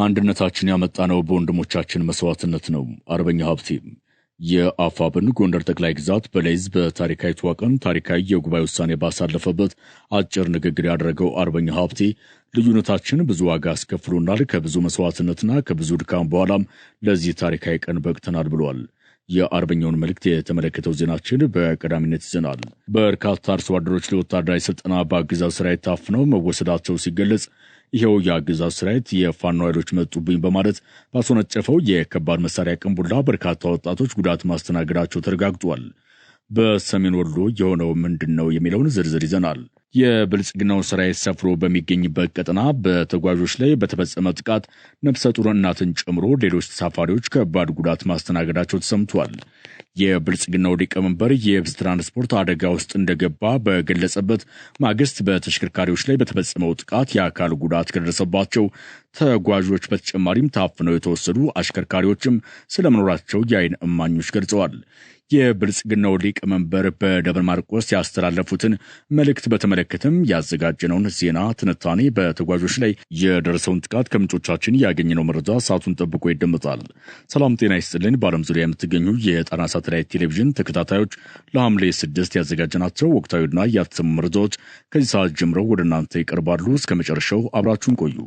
አንድነታችን ያመጣነው በወንድሞቻችን መስዋዕትነት ነው። አርበኛ ሀብቴ የአፋብን ጎንደር ጠቅላይ ግዛት በለይዝ በታሪካዊቷ ቀን ታሪካዊ የጉባኤ ውሳኔ ባሳለፈበት አጭር ንግግር ያደረገው አርበኛ ሀብቴ ልዩነታችን ብዙ ዋጋ አስከፍሎናል፣ ከብዙ መስዋዕትነትና ከብዙ ድካም በኋላም ለዚህ ታሪካዊ ቀን በቅተናል ብሏል። የአርበኛውን መልእክት የተመለከተው ዜናችን በቀዳሚነት ይዘናል። በርካታ አርሶ አደሮች ለወታደራዊ ስልጠና በአገዛዙ ሰራዊት ታፍነው መወሰዳቸው ሲገለጽ ይኸው የአገዛዙ ሰራዊት የፋኖ ኃይሎች መጡብኝ በማለት ባስወነጨፈው የከባድ መሳሪያ ቅንቡላ በርካታ ወጣቶች ጉዳት ማስተናገዳቸው ተረጋግጧል። በሰሜን ወሎ የሆነው ምንድን ነው የሚለውን ዝርዝር ይዘናል። የብልጽግናው ሰራዊት ሰፍሮ በሚገኝበት ቀጠና በተጓዦች ላይ በተፈጸመ ጥቃት ነፍሰ ጡር እናትን ጨምሮ ሌሎች ተሳፋሪዎች ከባድ ጉዳት ማስተናገዳቸው ተሰምቷል። የብልጽግናው ሊቀመንበር የየብስ ትራንስፖርት አደጋ ውስጥ እንደገባ በገለጸበት ማግስት በተሽከርካሪዎች ላይ በተፈጸመው ጥቃት የአካል ጉዳት ከደረሰባቸው ተጓዦች በተጨማሪም ታፍነው የተወሰዱ አሽከርካሪዎችም ስለመኖራቸው የዓይን እማኞች ገልጸዋል። የብልጽግናው ሊቀመንበር በደብረ ማርቆስ ያስተላለፉትን መልእክት በተመለከተም ያዘጋጀነውን ዜና ትንታኔ፣ በተጓዦች ላይ የደረሰውን ጥቃት ከምንጮቻችን ያገኘነው መረጃ ሰዓቱን ጠብቆ ይደመጣል። ሰላም ጤና ይስጥልን። በዓለም ዙሪያ የምትገኙ የጣና ሳተላይት ቴሌቪዥን ተከታታዮች ለሐምሌ 6 ያዘጋጀናቸው ወቅታዊና ያልተሰሙ መረጃዎች ከዚህ ሰዓት ጀምረው ወደ እናንተ ይቀርባሉ። እስከ መጨረሻው አብራችሁን ቆዩ።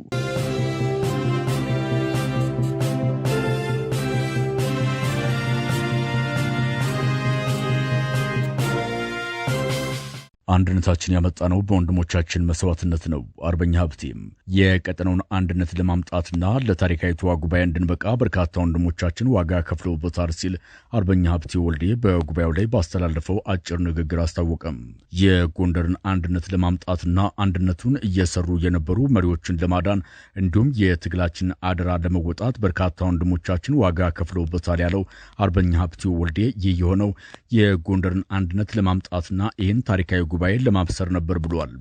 አንድነታችን ያመጣነው በወንድሞቻችን መስዋዕትነት ነው። አርበኛ ሀብቴም የቀጠናውን አንድነት ለማምጣትና ለታሪካዊቷ ጉባኤ እንድንበቃ በርካታ ወንድሞቻችን ዋጋ ከፍለውበታል ሲል አርበኛ ሀብቴ ወልዴ በጉባኤው ላይ ባስተላለፈው አጭር ንግግር አስታወቀም። የጎንደርን አንድነት ለማምጣትና አንድነቱን እየሰሩ የነበሩ መሪዎችን ለማዳን እንዲሁም የትግላችን አደራ ለመወጣት በርካታ ወንድሞቻችን ዋጋ ከፍለውበታል ያለው አርበኛ ሀብቴ ወልዴ ይህ የሆነው የጎንደርን አንድነት ለማምጣትና ይህን ታሪካዊ ጉባኤ ለማብሰር ነበር ብሏል።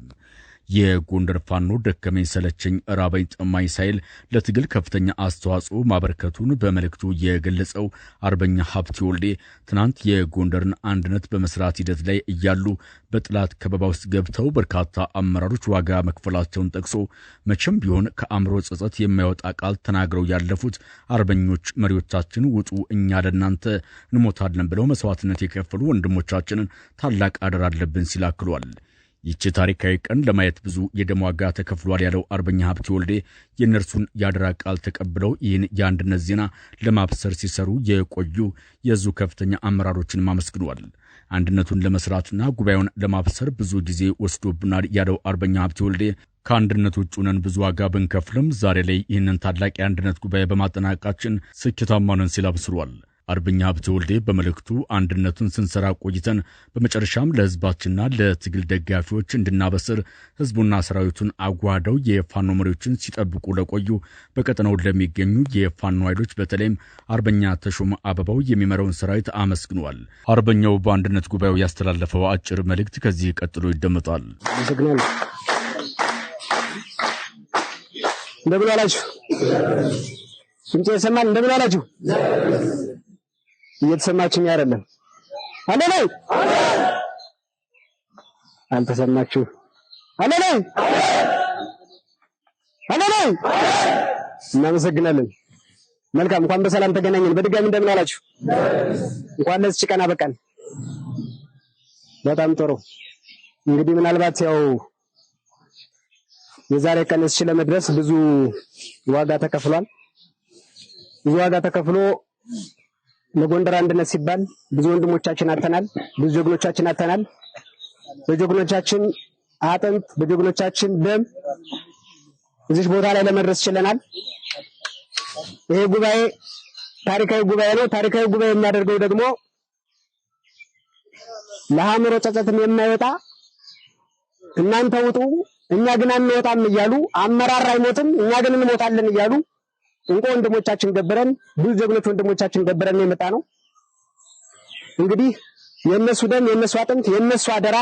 የጎንደር ፋኖ ደከመኝ ሰለቸኝ ራበኝ ጠማኝ ሳይል ለትግል ከፍተኛ አስተዋጽኦ ማበረከቱን በመልእክቱ የገለጸው አርበኛ ሀብቴ ወልዴ ትናንት የጎንደርን አንድነት በመስራት ሂደት ላይ እያሉ በጥላት ከበባ ውስጥ ገብተው በርካታ አመራሮች ዋጋ መክፈላቸውን ጠቅሶ መቼም ቢሆን ከአእምሮ ጸጸት የማይወጣ ቃል ተናግረው ያለፉት አርበኞች መሪዎቻችን ውጡ፣ እኛ ለእናንተ እንሞታለን ብለው መስዋዕትነት የከፈሉ ወንድሞቻችንን ታላቅ አደራ አለብን ሲል አክሏል። ይቺ ታሪካዊ ቀን ለማየት ብዙ የደም ዋጋ ተከፍሏል ያለው አርበኛ ሀብቴ ወልዴ የእነርሱን ያደራ ቃል ተቀብለው ይህን የአንድነት ዜና ለማብሰር ሲሰሩ የቆዩ የዙ ከፍተኛ አመራሮችን አመስግኗል። አንድነቱን ለመስራትና ጉባኤውን ለማብሰር ብዙ ጊዜ ወስዶብናል ያለው አርበኛ ሀብቴ ወልዴ ከአንድነት ውጭ ነን ብዙ ዋጋ ብንከፍልም ዛሬ ላይ ይህንን ታላቅ የአንድነት ጉባኤ በማጠናቀቃችን ስኬታማ ነን ሲል አብስሯል። አርበኛ ሀብቴ ወልዴ በመልእክቱ አንድነቱን ስንሰራ ቆይተን በመጨረሻም ለህዝባችንና ለትግል ደጋፊዎች እንድናበስር ህዝቡና ሰራዊቱን አጓደው የፋኖ መሪዎችን ሲጠብቁ ለቆዩ በቀጠናው ለሚገኙ የፋኖ ኃይሎች በተለይም አርበኛ ተሾመ አበባው የሚመራውን ሰራዊት አመስግኗል። አርበኛው በአንድነት ጉባኤው ያስተላለፈው አጭር መልእክት ከዚህ ቀጥሎ ይደመጣል። እንደምን አላችሁ? ድምጼ ይሰማል? እንደምን አላችሁ? እየተሰማችኝ አይደለም? አለ ላይ አልተሰማችሁ? አለ ላይ እናመሰግናለን። መልካም፣ እንኳን በሰላም ተገናኘን። በድጋሚ እንደምን አላችሁ? እንኳን ለዚህ ቀን አበቃን። በጣም ጥሩ። እንግዲህ ምናልባት ያው የዛሬ ቀን እስኪ ለመድረስ ብዙ ዋጋ ተከፍሏል። ብዙ ዋጋ ተከፍሎ ለጎንደር አንድነት ሲባል ብዙ ወንድሞቻችን አተናል፣ ብዙ ጀግኖቻችን አተናል። በጀግኖቻችን አጥንት በጀግኖቻችን ደም እዚህ ቦታ ላይ ለመድረስ ችለናል። ይሄ ጉባኤ ታሪካዊ ጉባኤ ነው። ታሪካዊ ጉባኤ የሚያደርገው ደግሞ ለአእምሮ ጸጸትም የማይወጣ እናንተ ውጡ እኛ ግን አንወጣም እያሉ አመራር አይሞትም እኛ ግን እንሞታለን እያሉ እንቆ ወንድሞቻችን ገብረን ብዙ ጀግኖች ወንድሞቻችን ገብረን የመጣ ነው። እንግዲህ የነሱ ደም የነሱ አጥንት የነሱ አደራ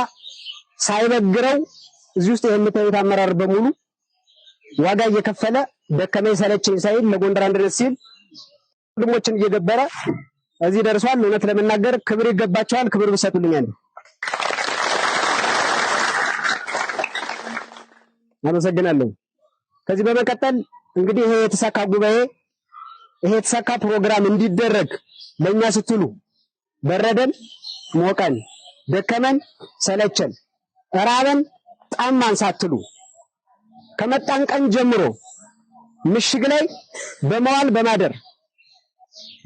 ሳይበግረው እዚህ ውስጥ የምታዩት አመራር በሙሉ ዋጋ እየከፈለ ደከመኝ ሰለቸኝ ሳይል ለጎንደር አንድነት ሲል ወንድሞችን እየገበረ እዚህ ደርሷል። እውነት ለመናገር ክብር ይገባቸዋል። ክብር ብሰጡልኛል። አመሰግናለሁ። ከዚህ በመቀጠል እንግዲህ ይሄ የተሳካ ጉባኤ ይሄ የተሳካ ፕሮግራም እንዲደረግ ለኛ ስትሉ በረደን፣ ሞቀን፣ ደከመን፣ ሰለቸን፣ ራበን፣ ጣማን ሳትሉ ከመጣን ቀን ጀምሮ ምሽግ ላይ በመዋል በማደር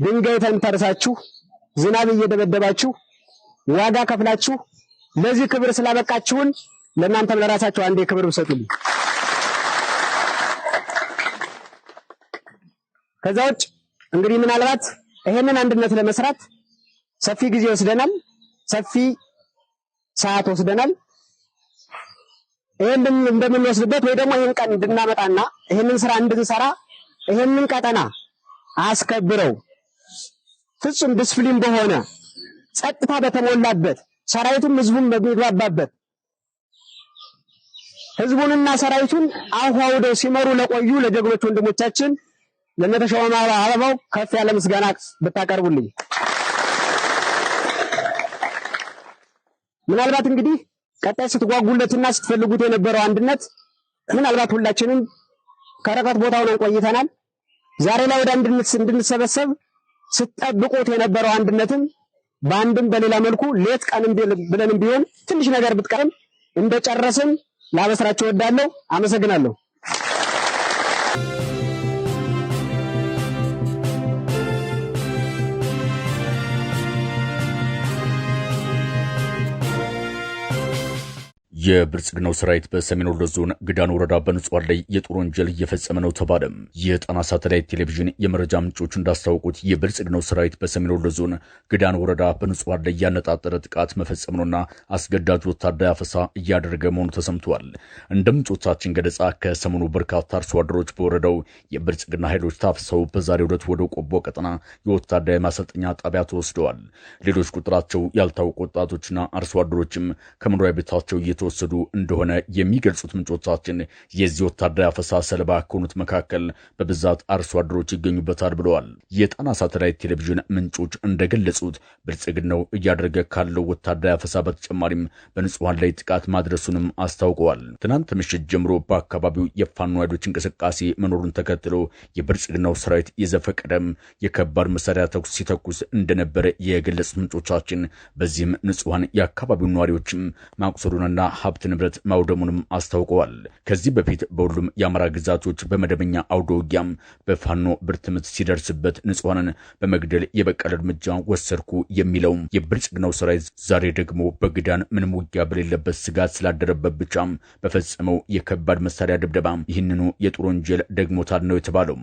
ድንጋይ ተንተርሳችሁ ዝናብ እየደበደባችሁ ዋጋ ከፍላችሁ ለዚህ ክብር ስላበቃችሁን ለእናንተም ለራሳችሁ አንዴ ክብር ብሰጡልኝ። ከዛ ውጭ እንግዲህ ምናልባት ይሄንን አንድነት ለመስራት ሰፊ ጊዜ ወስደናል፣ ሰፊ ሰዓት ወስደናል። ይሄንን እንደምንወስድበት ወይ ደግሞ ይሄን ቀን እንድናመጣና ይሄንን ስራ እንድንሰራ ይሄንን ቀጠና አስከብረው ፍጹም ዲስፕሊን በሆነ ጸጥታ በተሞላበት ሰራዊቱም ህዝቡም በሚግባባበት ህዝቡንና ሰራዊቱን አዋህደው ሲመሩ ለቆዩ ለጀግኖች ወንድሞቻችን ለነተሾመ አበባው ከፍ ያለ ምስጋና ብታቀርቡልኝ። ምናልባት እንግዲህ ቀጣይ ስትጓጉለትና ስትፈልጉት የነበረው አንድነት ምናልባት ሁላችንም ከረከት ቦታው ነው ቆይተናል። ዛሬ ላይ ወደ አንድነት እንድንሰበሰብ ስትጠብቁት የነበረው አንድነትም በአንድም በሌላ መልኩ ሌት ቀንም ብለንም ቢሆን ትንሽ ነገር ብትቀርም እንደጨረስን ላበስራችሁ እወዳለሁ። አመሰግናለሁ። የብልጽግናው ሰራዊት በሰሜን ወሎ ዞን ግዳን ወረዳ በንጹሃን ላይ የጦር ወንጀል እየፈጸመ ነው ተባለ። የጣና ሳተላይት ቴሌቪዥን የመረጃ ምንጮች እንዳስታወቁት የብልጽግናው ሰራዊት በሰሜን ወሎ ዞን ግዳን ወረዳ በንጹሃን ላይ ያነጣጠረ ጥቃት መፈጸም ነውና አስገዳጅ ወታደራዊ አፈሳ እያደረገ መሆኑ ተሰምቷል። እንደ ምንጮቻችን ገለጻ ከሰሞኑ በርካታ አርሶ አደሮች በወረዳው የብልጽግና ኃይሎች ታፍሰው በዛሬው ዕለት ወደ ቆቦ ቀጠና የወታደራዊ ማሰልጠኛ ጣቢያ ተወስደዋል። ሌሎች ቁጥራቸው ያልታወቁ ወጣቶችና አርሶ አደሮችም ከመኖሪያ ቤታቸው እየተወሰዱ እንደሆነ የሚገልጹት ምንጮቻችን የዚህ ወታደራዊ አፈሳ ሰለባ ከሆኑት መካከል በብዛት አርሶ አደሮች ይገኙበታል ብለዋል። የጣና ሳተላይት ቴሌቪዥን ምንጮች እንደገለጹት ብልጽግናው እያደረገ ካለው ወታደራዊ አፈሳ በተጨማሪም በንጹሃን ላይ ጥቃት ማድረሱንም አስታውቀዋል። ትናንት ምሽት ጀምሮ በአካባቢው የፋኖ ኃይሎች እንቅስቃሴ መኖሩን ተከትሎ የብልጽግናው ሰራዊት የዘፈቀደም የከባድ መሳሪያ ተኩስ ሲተኩስ እንደነበረ የገለጹት ምንጮቻችን በዚህም ንጹሃን የአካባቢው ነዋሪዎችም ማቁሰሉንና ሀብት ንብረት ማውደሙንም አስታውቀዋል። ከዚህ በፊት በሁሉም የአማራ ግዛቶች በመደበኛ አውደ ውጊያም በፋኖ ብርት ምት ሲደርስበት ንጹሃንን በመግደል የበቀል እርምጃ ወሰድኩ የሚለው የብልጽግናው ሰራዊት ዛሬ ደግሞ በግዳን ምንም ውጊያ በሌለበት ስጋት ስላደረበት ብቻም በፈጸመው የከባድ መሳሪያ ድብደባ ይህንኑ የጦር ወንጀል ደግሞታል ነው የተባለው።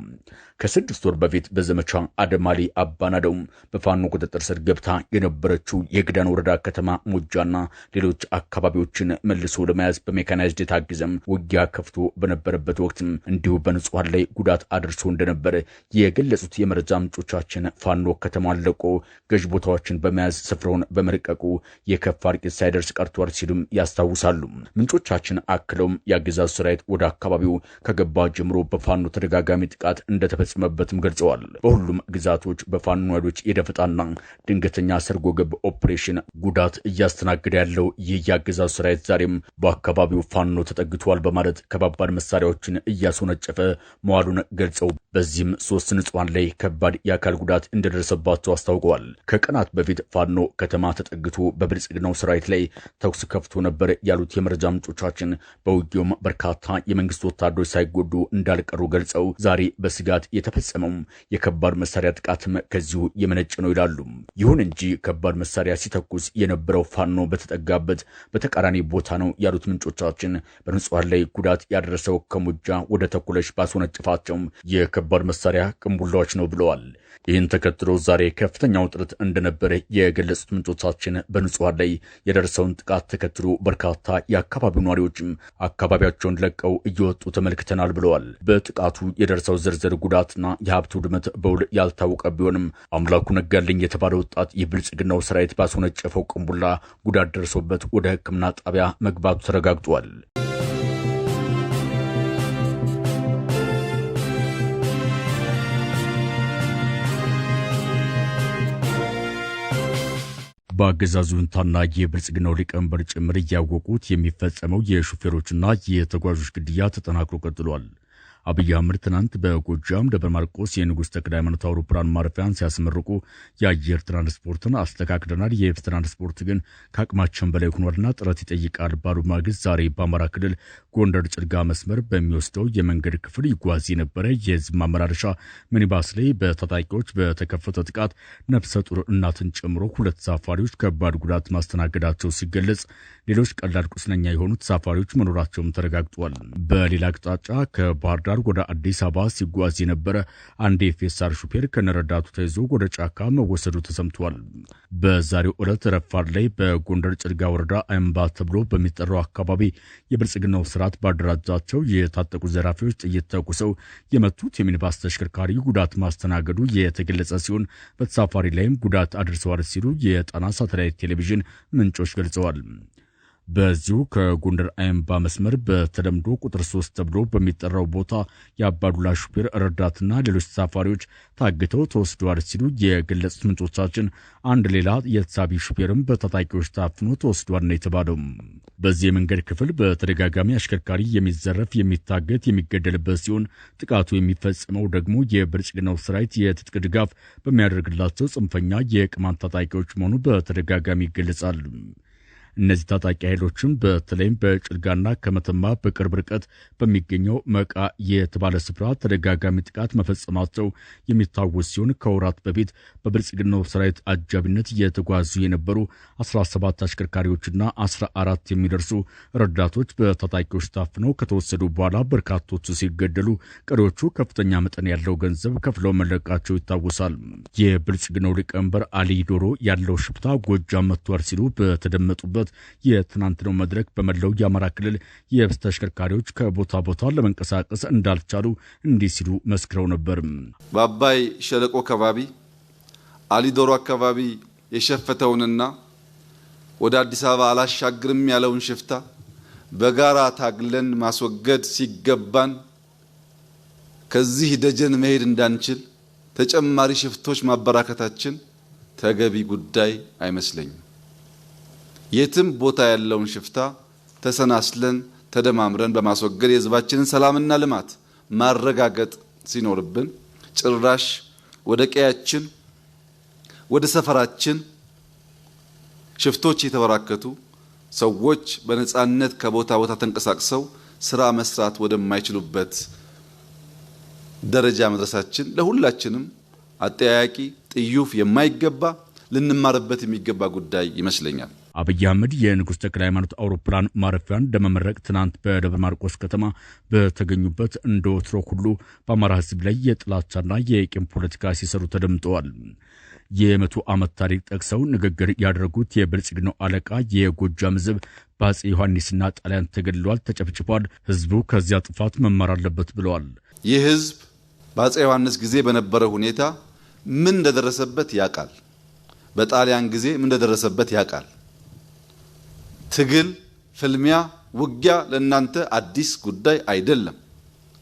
ከ6 ወር በፊት በዘመቻ አደማሊ አባናደው በፋኖ ቁጥጥር ስር ገብታ የነበረችው የግዳን ወረዳ ከተማ ሙጃና ሌሎች አካባቢዎችን መልሶ ለመያዝ በሜካናይዝድ የታገዘም ውጊያ ከፍቶ በነበረበት ወቅትም እንዲሁ በንጹሃን ላይ ጉዳት አድርሶ እንደነበረ የገለጹት የመረጃ ምንጮቻችን ፋኖ ከተማን ለቆ ገዥ ቦታዎችን በመያዝ ስፍራውን በመርቀቁ የከፋ እልቂት ሳይደርስ ቀርቷል ሲሉም ያስታውሳሉ። ምንጮቻችን አክለውም የአገዛዙ ሰራዊት ወደ አካባቢው ከገባ ጀምሮ በፋኖ ተደጋጋሚ ጥቃት እንደተፈጸመበትም ገልጸዋል። በሁሉም ግዛቶች በፋኖ ኃይሎች የደፈጣና ድንገተኛ ሰርጎ ገብ ኦፕሬሽን ጉዳት እያስተናገደ ያለው ይህ የአገዛዙ ሰራዊት ዛሬም በአካባቢው ፋኖ ተጠግቷል በማለት ከባባድ መሳሪያዎችን እያስወነጨፈ መዋሉን ገልጸው በዚህም 3 ንጹሃን ላይ ከባድ የአካል ጉዳት እንደደረሰባቸው አስታውቀዋል። ከቀናት በፊት ፋኖ ከተማ ተጠግቶ በብልጽግናው ሰራዊት ላይ ተኩስ ከፍቶ ነበር ያሉት የመረጃ ምንጮቻችን በውጊያውም በርካታ የመንግስት ወታደሮች ሳይጎዱ እንዳልቀሩ ገልጸው ዛሬ በስጋት የተፈጸመው የከባድ መሳሪያ ጥቃትም ከዚሁ የመነጨ ነው ይላሉ። ይሁን እንጂ ከባድ መሳሪያ ሲተኩስ የነበረው ፋኖ በተጠጋበት በተቃራኒ ቦታ ነው ያሉት ምንጮቻችን በንጹሃን ላይ ጉዳት ያደረሰው ከሙጃ ወደ ተኩለሽ ባስወነጨፋቸው የከባድ መሳሪያ ቅንቡላዎች ነው ብለዋል። ይህን ተከትሎ ዛሬ ከፍተኛ ውጥረት እንደነበረ የገለጹት ምንጮቻችን በንጹሃን ላይ የደረሰውን ጥቃት ተከትሎ በርካታ የአካባቢው ነዋሪዎችም አካባቢያቸውን ለቀው እየወጡ ተመልክተናል ብለዋል። በጥቃቱ የደረሰው ዝርዝር ጉዳትና የሀብት ውድመት በውል ያልታወቀ ቢሆንም አምላኩ ነጋልኝ የተባለ ወጣት የብልጽግናው ሰራዊት ባስወነጨፈው ቅንቡላ ጉዳት ደርሶበት ወደ ሕክምና ጣቢያ መግባቱ ተረጋግጧል። በአገዛዙ ጁንታና የብልጽግናው ሊቀመንበር ጭምር እያወቁት የሚፈጸመው የሹፌሮችና የተጓዦች ግድያ ተጠናክሮ ቀጥሏል። አብይ አህመድ ትናንት በጎጃም ደብረ ማርቆስ የንጉሥ ተክለ ሃይማኖት አውሮፕላን ማረፊያን ሲያስመርቁ የአየር ትራንስፖርትን አስተካክለናል፣ የየብስ ትራንስፖርት ግን ከአቅማችን በላይ ሆኗልና ጥረት ይጠይቃል ባሉ ማግስት ዛሬ በአማራ ክልል ጎንደር ጭልጋ መስመር በሚወስደው የመንገድ ክፍል ይጓዝ የነበረ የህዝብ ማመላለሻ ሚኒባስ ላይ በታጣቂዎች በተከፈተ ጥቃት ነፍሰ ጡር እናትን ጨምሮ 2 ተሳፋሪዎች ከባድ ጉዳት ማስተናገዳቸው ሲገለጽ ሌሎች ቀላል ቁስለኛ የሆኑ ተሳፋሪዎች መኖራቸውም ተረጋግጧል። በሌላ አቅጣጫ ከባህር ዳር ወደ አዲስ አበባ ሲጓዝ የነበረ አንድ የፌሳር ሹፌር ከነረዳቱ ተይዞ ወደ ጫካ መወሰዱ ተሰምቷል። በዛሬው ዕለት ረፋድ ላይ በጎንደር ጭልጋ ወረዳ አምባ ተብሎ በሚጠራው አካባቢ የብልጽግናው ስርዓት ባደራጃቸው የታጠቁ ዘራፊዎች ጥይት ተኩሰው የመቱት የሚኒባስ ተሽከርካሪ ጉዳት ማስተናገዱ የተገለጸ ሲሆን በተሳፋሪ ላይም ጉዳት አድርሰዋል ሲሉ የጣና ሳተላይት ቴሌቪዥን ምንጮች ገልጸዋል። በዚሁ ከጎንደር አምባ መስመር በተለምዶ ቁጥር 3 ተብሎ በሚጠራው ቦታ የአባዱላ ሹፌር ረዳትና ሌሎች ተሳፋሪዎች ታግተው ተወስደዋል ሲሉ የገለጹት ምንጮቻችን አንድ ሌላ የተሳቢ ሹፌርም በታጣቂዎች ታፍኖ ተወስዷል ነው የተባለው። በዚህ የመንገድ ክፍል በተደጋጋሚ አሽከርካሪ የሚዘረፍ፣ የሚታገት፣ የሚገደልበት ሲሆን ጥቃቱ የሚፈጸመው ደግሞ የብልጽግናው ሰራዊት የትጥቅ ድጋፍ በሚያደርግላቸው ጽንፈኛ የቅማንት ታጣቂዎች መሆኑ በተደጋጋሚ ይገለጻል። እነዚህ ታጣቂ ኃይሎችም በተለይም በጭልጋና ከመተማ በቅርብ ርቀት በሚገኘው መቃ የተባለ ስፍራ ተደጋጋሚ ጥቃት መፈጸማቸው የሚታወስ ሲሆን ከወራት በፊት በብልጽግናው ሰራዊት አጃቢነት እየተጓዙ የነበሩ 17 አሽከርካሪዎችና 14 የሚደርሱ ረዳቶች በታጣቂዎች ታፍነው ከተወሰዱ በኋላ በርካቶቹ ሲገደሉ፣ ቀሪዎቹ ከፍተኛ መጠን ያለው ገንዘብ ከፍለው መለቃቸው ይታወሳል። የብልጽግናው ሊቀመንበር አሊ ዶሮ ያለው ሽፍታ ጎጃም መጥቷል ሲሉ በተደመጡበት የትናንትናው መድረክ በመላው የአማራ ክልል የየብስ ተሽከርካሪዎች ከቦታ ቦታ ለመንቀሳቀስ እንዳልቻሉ እንዲህ ሲሉ መስክረው ነበር። በአባይ ሸለቆ አካባቢ አሊዶሮ አካባቢ የሸፈተውንና ወደ አዲስ አበባ አላሻግርም ያለውን ሽፍታ በጋራ ታግለን ማስወገድ ሲገባን ከዚህ ደጀን መሄድ እንዳንችል ተጨማሪ ሽፍቶች ማበራከታችን ተገቢ ጉዳይ አይመስለኝም። የትም ቦታ ያለውን ሽፍታ ተሰናስለን ተደማምረን በማስወገድ የህዝባችንን ሰላምና ልማት ማረጋገጥ ሲኖርብን ጭራሽ ወደ ቀያችን ወደ ሰፈራችን ሽፍቶች የተበራከቱ ሰዎች በነጻነት ከቦታ ቦታ ተንቀሳቅሰው ስራ መስራት ወደማይችሉበት ደረጃ መድረሳችን ለሁላችንም አጠያያቂ፣ ጥዩፍ የማይገባ ልንማርበት የሚገባ ጉዳይ ይመስለኛል። አብይ አህመድ የንጉሥ ተክለ ሃይማኖት አውሮፕላን ማረፊያን ለመመረቅ ትናንት በደብረ ማርቆስ ከተማ በተገኙበት እንደ ወትሮ ሁሉ በአማራ ህዝብ ላይ የጥላቻና የቂም ፖለቲካ ሲሰሩ ተደምጠዋል። የ100 ዓመት ታሪክ ጠቅሰው ንግግር ያደረጉት የብልጽግናው አለቃ የጎጃም ህዝብ በአፄ ዮሐንስና ጣሊያን ተገድሏል፣ ተጨፍጭፏል፣ ህዝቡ ከዚያ ጥፋት መማር አለበት ብለዋል። ይህ ህዝብ በአፄ ዮሐንስ ጊዜ በነበረ ሁኔታ ምን እንደደረሰበት ያውቃል። በጣሊያን ጊዜ ምን እንደደረሰበት ያውቃል። ትግል፣ ፍልሚያ፣ ውጊያ ለእናንተ አዲስ ጉዳይ አይደለም።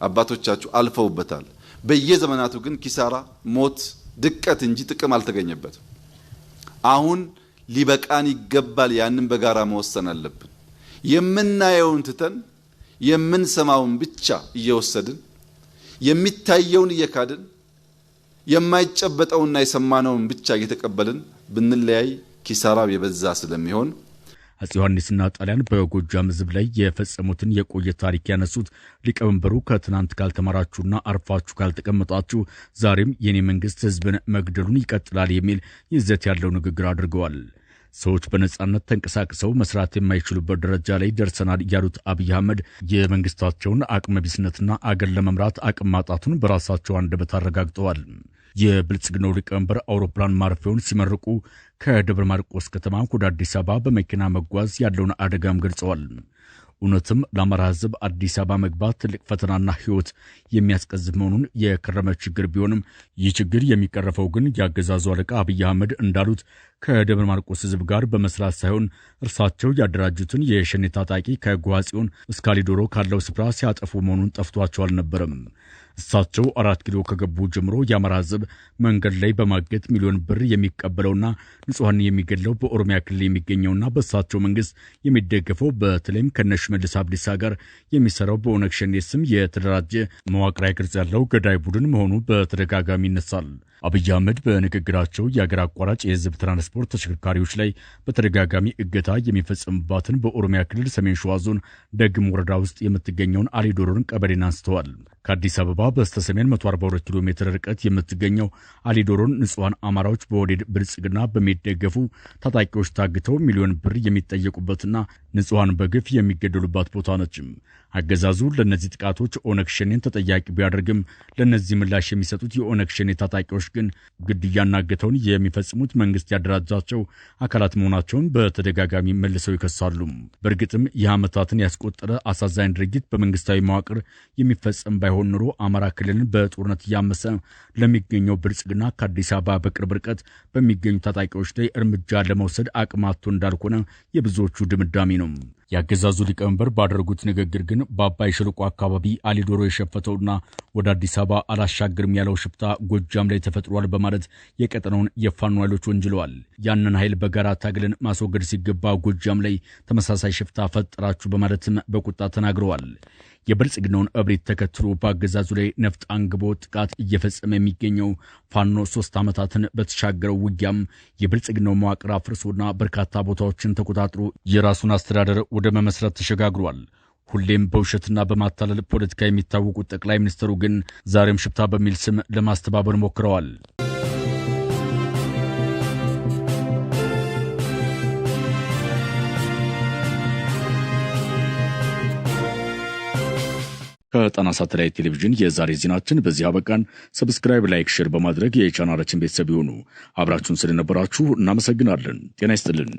አባቶቻችሁ አልፈውበታል። በየዘመናቱ ግን ኪሳራ፣ ሞት፣ ድቀት እንጂ ጥቅም አልተገኘበትም። አሁን ሊበቃን ይገባል። ያንን በጋራ መወሰን አለብን። የምናየውን ትተን የምንሰማውን ብቻ እየወሰድን የሚታየውን እየካድን የማይጨበጠውና የሰማነውን ብቻ እየተቀበልን ብንለያይ ኪሳራው የበዛ ስለሚሆን አፄ ዮሐንስና ጣሊያን በጎጃም ህዝብ ላይ የፈጸሙትን የቆየ ታሪክ ያነሱት ሊቀመንበሩ ከትናንት ካልተማራችሁና አርፋችሁ ካልተቀመጣችሁ ዛሬም የኔ መንግስት ህዝብን መግደሉን ይቀጥላል የሚል ይዘት ያለው ንግግር አድርገዋል። ሰዎች በነጻነት ተንቀሳቅሰው መስራት የማይችሉበት ደረጃ ላይ ደርሰናል ያሉት አብይ አህመድ የመንግስታቸውን አቅመቢስነትና አገር ለመምራት አቅም ማጣቱን በራሳቸው አንደበት አረጋግጠዋል። የብልጽግናው ሊቀመንበር አውሮፕላን ማረፊያውን ሲመርቁ ከደብረ ማርቆስ ከተማ ወደ አዲስ አበባ በመኪና መጓዝ ያለውን አደጋም ገልጸዋል። እውነትም ለአማራ ህዝብ አዲስ አበባ መግባት ትልቅ ፈተናና ህይወት የሚያስቀዝፍ መሆኑን የከረመ ችግር ቢሆንም ይህ ችግር የሚቀረፈው ግን ያገዛዙ አለቃ አብይ አህመድ እንዳሉት ከደብረ ማርቆስ ህዝብ ጋር በመስራት ሳይሆን እርሳቸው ያደራጁትን የሸኔ ታጣቂ ከጓጽዮን እስከ አሊዶሮ ካለው ስፍራ ሲያጠፉ መሆኑን ጠፍቷቸው አልነበረም። እሳቸው 4 ኪሎ ከገቡ ጀምሮ የአማራ ሕዝብ መንገድ ላይ በማገት ሚሊዮን ብር የሚቀበለውና ንጹሐን የሚገድለው በኦሮሚያ ክልል የሚገኘውና በእሳቸው መንግስት የሚደገፈው በተለይም ከሽመልስ አብዲሳ ጋር የሚሰራው በኦነግ ሸኔ ስም የተደራጀ መዋቅራዊ ቅርጽ ያለው ገዳይ ቡድን መሆኑ በተደጋጋሚ ይነሳል። አብይ አህመድ በንግግራቸው የአገር አቋራጭ የህዝብ ትራንስፖርት ተሽከርካሪዎች ላይ በተደጋጋሚ እገታ የሚፈጸምባትን በኦሮሚያ ክልል ሰሜን ሸዋ ዞን ደግም ወረዳ ውስጥ የምትገኘውን አሊዶሮን ቀበሌን አንስተዋል። ከአዲስ አበባ በስተሰሜን 142 ኪሎ ሜትር ርቀት የምትገኘው አሊዶሮን ንጹሐን አማራዎች በወዴድ ብልጽግና በሚደገፉ ታጣቂዎች ታግተው ሚሊዮን ብር የሚጠየቁበትና ንጹሐን በግፍ የሚገደሉባት ቦታ ነች። አገዛዙ ለእነዚህ ጥቃቶች ኦነግ ሸኔን ተጠያቂ ቢያደርግም ለእነዚህ ምላሽ የሚሰጡት የኦነግ ሸኔ ታጣቂዎች ግን ግድያና እገታውን የሚፈጽሙት መንግስት ያደራጃቸው አካላት መሆናቸውን በተደጋጋሚ መልሰው ይከሳሉ። በእርግጥም የዓመታትን ያስቆጠረ አሳዛኝ ድርጊት በመንግስታዊ መዋቅር የሚፈጸም ባይሆን ኑሮ አማራ ክልልን በጦርነት እያመሰ ለሚገኘው ብልጽግና ከአዲስ አበባ በቅርብ ርቀት በሚገኙ ታጣቂዎች ላይ እርምጃ ለመውሰድ አቅም አጥቶ እንዳልሆነ የብዙዎቹ ድምዳሜ ነው። የአገዛዙ ሊቀመንበር ባደረጉት ንግግር ግን በአባይ ሸለቆ አካባቢ አሊዶሮ የሸፈተውና ወደ አዲስ አበባ አላሻገርም ያለው ሽፍታ ጎጃም ላይ ተፈጥሯል በማለት የቀጠናውን የፋኖ ኃይሎች ወንጅለዋል። ያንን ኃይል በጋራ ታግለን ማስወገድ ሲገባ ጎጃም ላይ ተመሳሳይ ሽፍታ ፈጠራችሁ በማለትም በቁጣ ተናግረዋል። የብልጽግናውን እብሪት ተከትሎ በአገዛዙ ላይ ነፍጥ አንግቦ ጥቃት እየፈጸመ የሚገኘው ፋኖ 3 ዓመታትን በተሻገረው ውጊያም የብልጽግናው መዋቅር አፍርሶና በርካታ ቦታዎችን ተቆጣጥሮ የራሱን አስተዳደር ወደ መመስረት ተሸጋግሯል። ሁሌም በውሸትና በማታለል ፖለቲካ የሚታወቁት ጠቅላይ ሚኒስትሩ ግን ዛሬም ሽፍታ በሚል ስም ለማስተባበር ሞክረዋል። ከጣና ሳተላይት ቴሌቪዥን የዛሬ ዜናችን በዚህ አበቃን። ሰብስክራይብ፣ ላይክ፣ ሼር በማድረግ የቻናላችን ቤተሰብ ይሁኑ። አብራችሁን ስለነበራችሁ እናመሰግናለን። ጤና ይስጥልን።